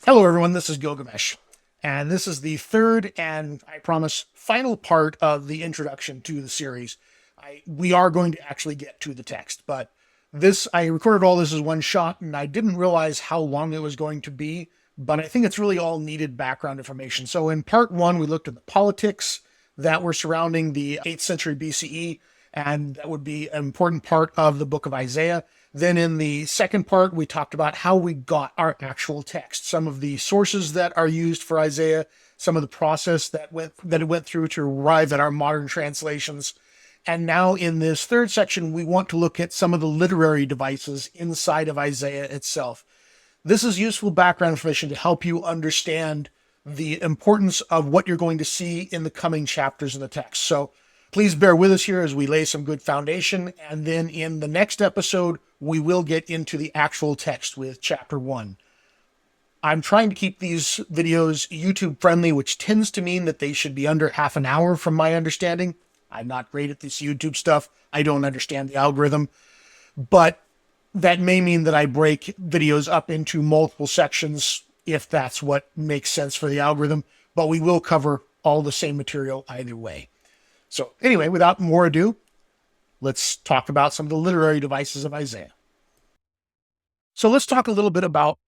Hello, everyone. This is Gilgamesh, and this is the third and, I promise, final part of the introduction to the series. We are going to actually get to the text, but I recorded all this as one shot, and I didn't realize how long it was going to be, but I think it's really all needed background information. So in part one, we looked at the politics that were surrounding the 8th century BCE, and that would be an important part of the book of Isaiah. Then in the second part, we talked about how we got our actual text, some of the sources that are used for Isaiah, some of the process that it went through to arrive at our modern translations. And now in this third section, we want to look at some of the literary devices inside of Isaiah itself. This is useful background information to help you understand the importance of what you're going to see in the coming chapters in the text. So please bear with us here as we lay some good foundation. And then in the next episode, we will get into the actual text with chapter 1. I'm trying to keep these videos YouTube friendly, which tends to mean that they should be under half an hour from my understanding. I'm not great at this YouTube stuff. I don't understand the algorithm, but that may mean that I break videos up into multiple sections if that's what makes sense for the algorithm, but we will cover all the same material either way. So anyway, without more ado, let's talk about some of the literary devices of Isaiah. So let's talk a little bit about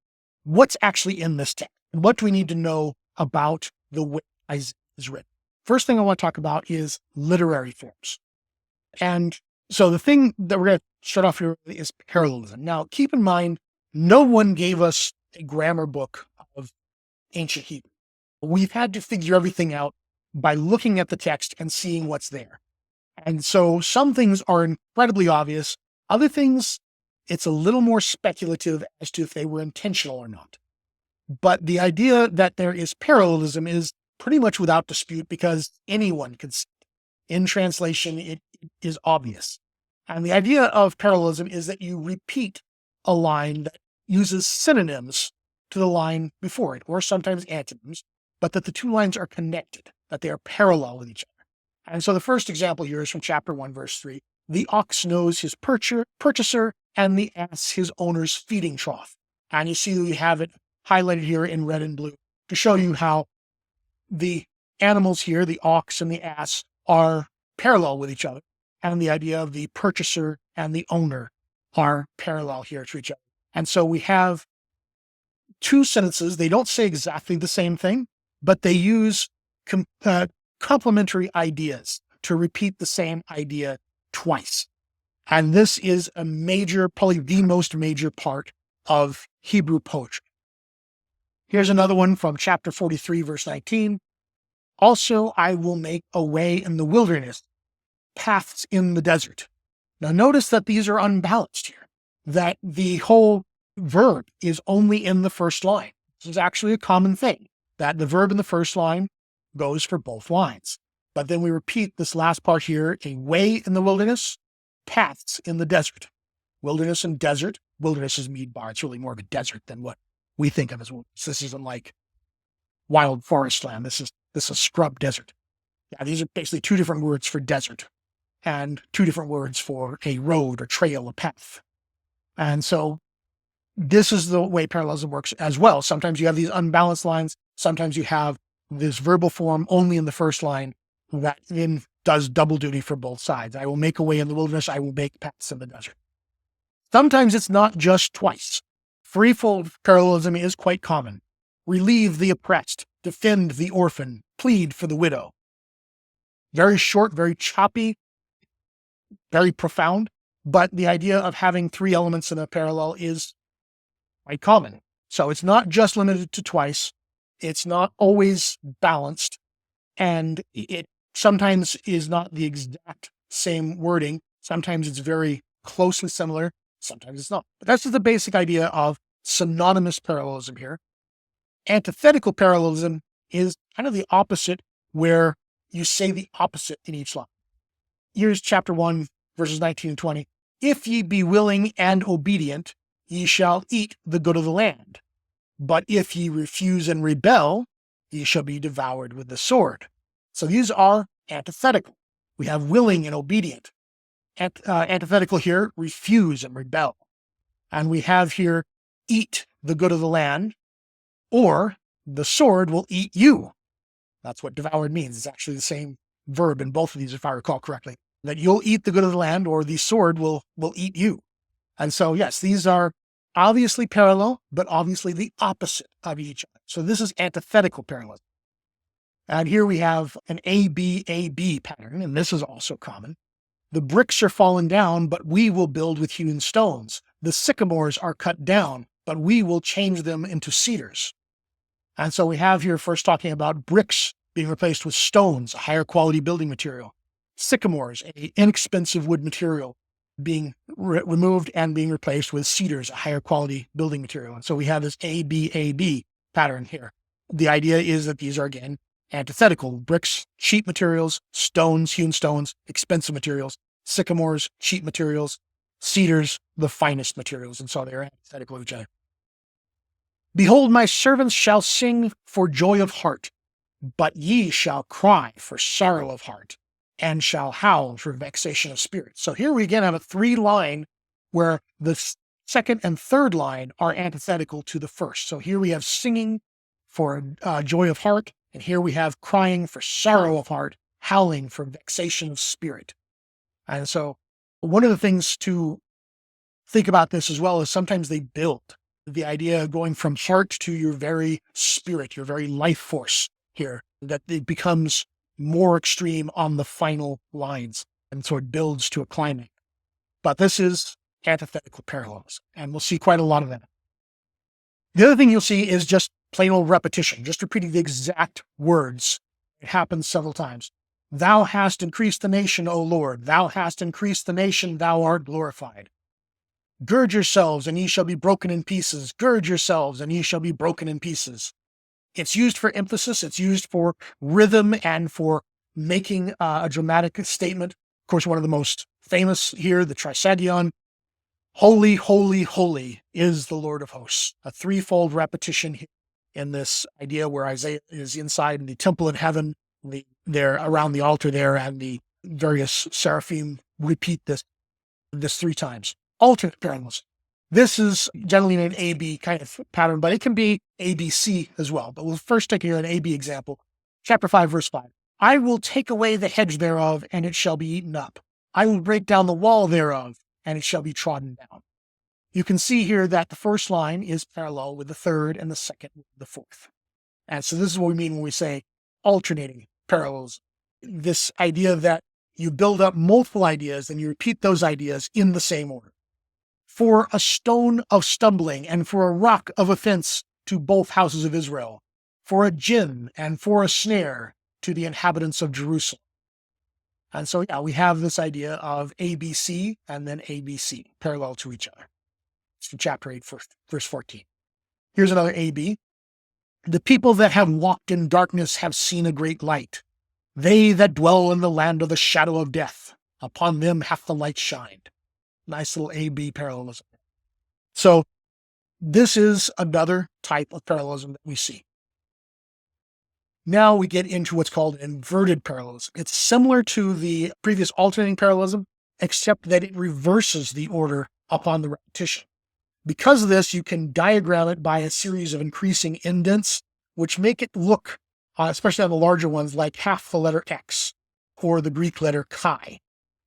what's actually in this text and what do we need to know about the way Isaiah is written. First thing I want to talk about is literary forms. And so the thing that we're going to start off here is parallelism. Now, keep in mind, no one gave us a grammar book of ancient Hebrew. We've had to figure everything out by looking at the text and seeing what's there. And so some things are incredibly obvious. Other things, it's a little more speculative as to if they were intentional or not. But the idea that there is parallelism is pretty much without dispute because anyone can see it. In translation, it is obvious. And the idea of parallelism is that you repeat a line that uses synonyms to the line before it, or sometimes antonyms, but that the two lines are connected, that they are parallel with each other. And so the first example here is from chapter 1, verse 3. The ox knows his purchaser, and the ass his owner's feeding trough. And you see we have it highlighted here in red and blue to show you how the animals here, the ox and the ass, are parallel with each other. And the idea of the purchaser and the owner are parallel here to each other. And so we have two sentences. They don't say exactly the same thing, but they use complementary ideas to repeat the same idea twice. And this is a major, probably the most major part of Hebrew poetry. Here's another one from chapter 43, verse 19. Also, I will make a way in the wilderness, paths in the desert. Now, notice that these are unbalanced here, that the whole verb is only in the first line. This is actually a common thing, that the verb in the first line goes for both lines. But then we repeat this last part here, a way in the wilderness, paths in the desert. Wilderness and desert. Wilderness is Midbar. It's really more of a desert than what we think of as wilderness. This isn't like wild forest land. This is scrub desert. Yeah, these are basically two different words for desert and two different words for a road or trail, a path. And so this is the way parallelism works as well. Sometimes you have these unbalanced lines. Sometimes you have this verbal form only in the first line that then does double duty for both sides. I will make a way in the wilderness. I will make paths in the desert. Sometimes it's not just twice. Threefold parallelism is quite common. Relieve the oppressed, defend the orphan, plead for the widow. Very short, very choppy, very profound, but the idea of having three elements in a parallel is quite common. So it's not just limited to twice. It's not always balanced, and it sometimes is not the exact same wording. Sometimes it's very closely similar. Sometimes it's not. But that's just the basic idea of synonymous parallelism here. Antithetical parallelism is kind of the opposite, where you say the opposite in each line. Here's chapter 1, verses 19 and 20. If ye be willing and obedient, ye shall eat the good of the land. But if ye refuse and rebel, ye shall be devoured with the sword. So these are antithetical. We have willing and obedient. Antithetical here, refuse and rebel. And we have here, eat the good of the land. or the sword will eat you. That's what devoured means. It's actually the same verb in both of these, if I recall correctly, that you'll eat the good of the land or the sword will eat you. And so, yes, these are obviously parallel, but obviously the opposite of each other. So this is antithetical parallelism. And here we have an A-B pattern, and this is also common. The bricks are fallen down, but we will build with hewn stones. The sycamores are cut down, but we will change them into cedars. And so we have here first talking about bricks being replaced with stones, a higher quality building material. Sycamores, an inexpensive wood material, being removed and being replaced with cedars, a higher quality building material. And so we have this A-B pattern here. The idea is that these are, again, antithetical. Bricks, cheap materials; stones, hewn stones, expensive materials; sycamores, cheap materials; cedars, the finest materials. And so they're antithetical of each other. Behold, my servants shall sing for joy of heart, but ye shall cry for sorrow of heart, and shall howl for vexation of spirit. So here we again have a 3-line where the second and third line are antithetical to the first. So here we have singing for joy of heart, and here we have crying for sorrow of heart, howling for vexation of spirit. And so one of the things to think about this as well is sometimes they build. The idea of going from heart to your very spirit, your very life force here, that it becomes more extreme on the final lines. And so it builds to a climax. But this is antithetical parallelism, and we'll see quite a lot of that. The other thing you'll see is just plain old repetition, just repeating the exact words. It happens several times. Thou hast increased the nation, O Lord. Thou hast increased the nation, thou art glorified. Gird yourselves, and ye shall be broken in pieces. Gird yourselves, and ye shall be broken in pieces. It's used for emphasis. It's used for rhythm and for making a dramatic statement. Of course, one of the most famous here, the Trisagion. Holy, holy, holy is the Lord of hosts. A 3-fold repetition here in this idea where Isaiah is inside the temple in heaven, they're around the altar there, and the various seraphim repeat this 3 times. Alternate parallelism. This is generally an A-B kind of pattern, but it can be A-B-C as well. But we'll first take here an A-B example. Chapter 5, verse 5. I will take away the hedge thereof, and it shall be eaten up. I will break down the wall thereof, and it shall be trodden down. You can see here that the first line is parallel with the third, and the second with the fourth. And so this is what we mean when we say alternating parallels. This idea that you build up multiple ideas and you repeat those ideas in the same order. For a stone of stumbling and for a rock of offense to both houses of Israel, for a gin and for a snare to the inhabitants of Jerusalem. And so, yeah, we have this idea of ABC and then ABC parallel to each other. It's from chapter 8, verse 14. Here's another AB. The people that have walked in darkness have seen a great light. They that dwell in the land of the shadow of death, upon them hath the light shined. Nice little A-B parallelism. So this is another type of parallelism that we see. Now we get into what's called inverted parallelism. It's similar to the previous alternating parallelism, except that it reverses the order upon the repetition. Because of this, you can diagram it by a series of increasing indents, which make it look, especially on the larger ones, like half the letter X or the Greek letter chi.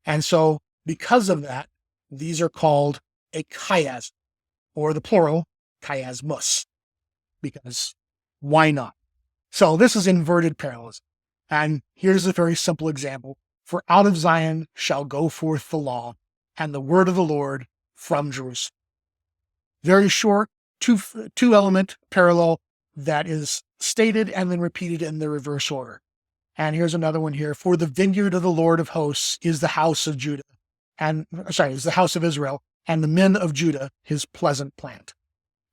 And so because of that, these are called a chiasm, or the plural, chiasmus, because why not? So this is inverted parallelism. And here's a very simple example. For out of Zion shall go forth the law, and the word of the Lord from Jerusalem. Very short, two element parallel that is stated and then repeated in the reverse order. And here's another one here. For the vineyard of the Lord of hosts is the house of Judah, is the house of Israel, and the men of Judah his pleasant plant.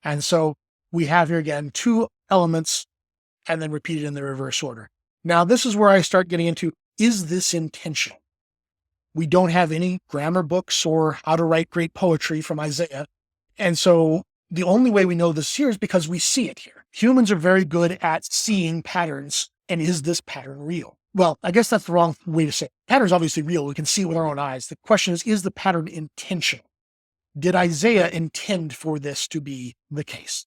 And so we have here again 2 elements and then repeated in the reverse order. Now this is where I start getting into, is this intentional? We don't have any grammar books or how to write great poetry from Isaiah. And so the only way we know this here is because we see it here. Humans are very good at seeing patterns. And is this pattern real? Well, I guess that's the wrong way to say it. Pattern is obviously real. We can see it with our own eyes. The question is the pattern intentional? Did Isaiah intend for this to be the case?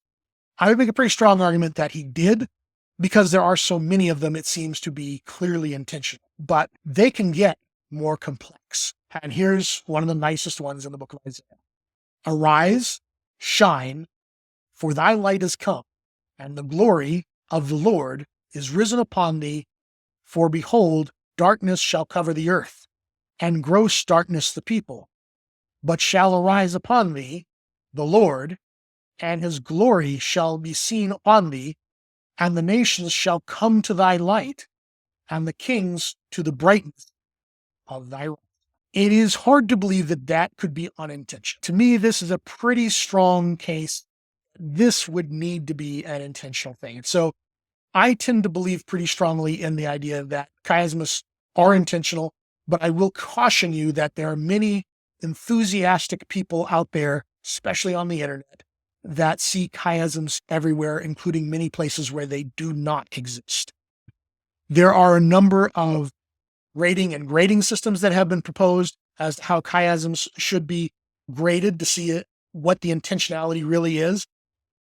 I would make a pretty strong argument that he did, because there are so many of them, it seems to be clearly intentional. But they can get more complex. And here's one of the nicest ones in the book of Isaiah. Arise, shine, for thy light is come, and the glory of the Lord is risen upon thee. For behold, darkness shall cover the earth, and gross darkness the people. But shall arise upon thee the Lord, and his glory shall be seen on thee, and the nations shall come to thy light, and the kings to the brightness of thy rise. It is hard to believe that that could be unintentional. To me, this is a pretty strong case. This would need to be an intentional thing. And so I tend to believe pretty strongly in the idea that chiasms are intentional, but I will caution you that there are many enthusiastic people out there, especially on the internet, that see chiasms everywhere, including many places where they do not exist. There are a number of rating and grading systems that have been proposed as to how chiasms should be graded to see what the intentionality really is.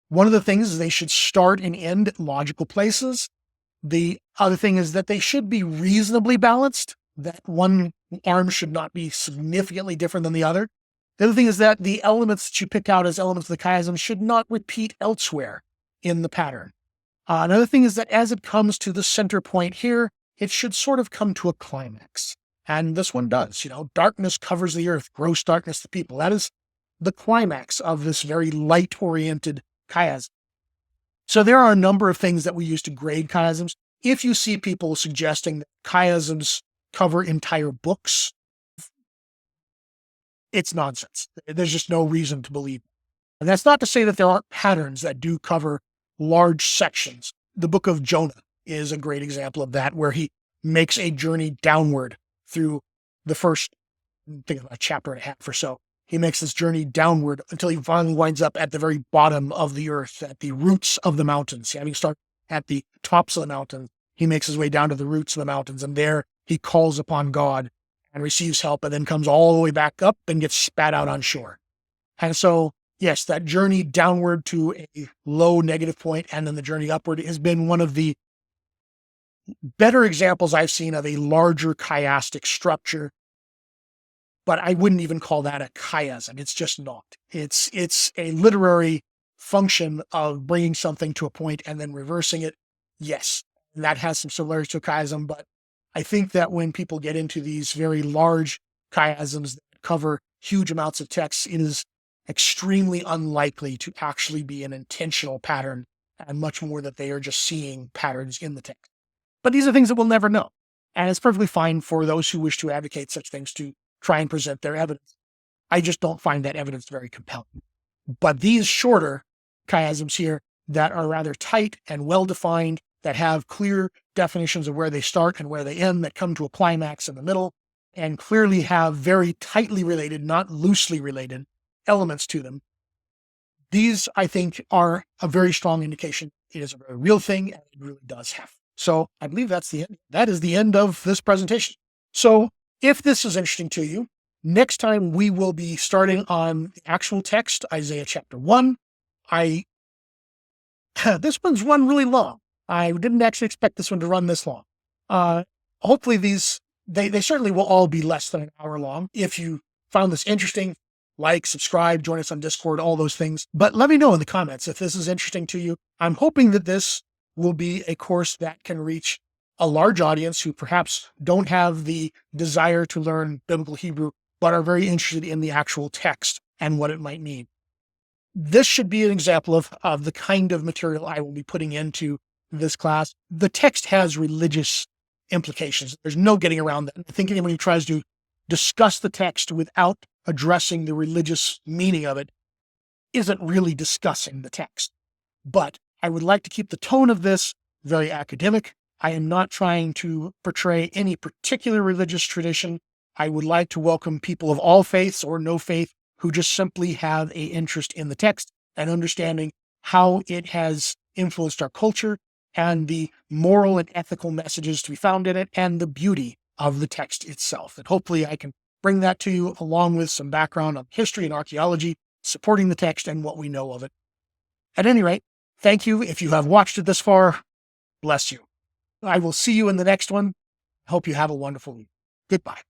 One of the things is they should start and end at logical places. The other thing is that they should be reasonably balanced, that one arm should not be significantly different than the other. The other thing is that the elements that you pick out as elements of the chiasm should not repeat elsewhere in the pattern. Another thing is that as it comes to the center point here, it should sort of come to a climax. And this one does. Darkness covers the earth, gross darkness the people. That is the climax of this very light-oriented chiasm. So there are a number of things that we use to grade chiasms. If you see people suggesting that chiasms cover entire books, it's nonsense. There's just no reason to believe it. And that's not to say that there aren't patterns that do cover large sections. The book of Jonah is a great example of that, where he makes a journey downward through the first, think of a chapter and a half or so. He makes this journey downward until he finally winds up at the very bottom of the earth, at the roots of the mountains. Having started at the tops of the mountains, he makes his way down to the roots of the mountains, and there he calls upon God and receives help, and then comes all the way back up and gets spat out on shore. And so, yes, that journey downward to a low negative point and then the journey upward has been one of the better examples I've seen of a larger chiastic structure. But I wouldn't even call that a chiasm. It's just not. It's a literary function of bringing something to a point and then reversing it. Yes, that has some similarities to a chiasm, but I think that when people get into these very large chiasms that cover huge amounts of text, it is extremely unlikely to actually be an intentional pattern, and much more that they are just seeing patterns in the text. But these are things that we'll never know. And it's perfectly fine for those who wish to advocate such things to try and present their evidence. I just don't find that evidence very compelling. But these shorter chiasms here that are rather tight and well-defined, that have clear definitions of where they start and where they end, that come to a climax in the middle, and clearly have very tightly related, not loosely related, elements to them. These, I think, are a very strong indication it is a very real thing, and it really does happen. So I believe that's the end. That is the end of this presentation. So if this is interesting to you, next time we will be starting on the actual text, Isaiah chapter 1. This one's run really long. I didn't actually expect this one to run this long. Hopefully they certainly will all be less than an hour long. If you found this interesting, like, subscribe, join us on Discord, all those things. But let me know in the comments if this is interesting to you. I'm hoping that this will be a course that can reach a large audience who perhaps don't have the desire to learn biblical Hebrew, but are very interested in the actual text and what it might mean. This should be an example of the kind of material I will be putting into this class. The text has religious implications. There's no getting around that. I think anyone who tries to discuss the text without addressing the religious meaning of it isn't really discussing the text. But I would like to keep the tone of this very academic. I am not trying to portray any particular religious tradition. I would like to welcome people of all faiths or no faith who just simply have an interest in the text and understanding how it has influenced our culture and the moral and ethical messages to be found in it and the beauty of the text itself. And hopefully I can bring that to you along with some background on history and archaeology supporting the text and what we know of it. At any rate, Thank you. If you have watched it this far, bless you. I will see you in the next one. Hope you have a wonderful week. Goodbye.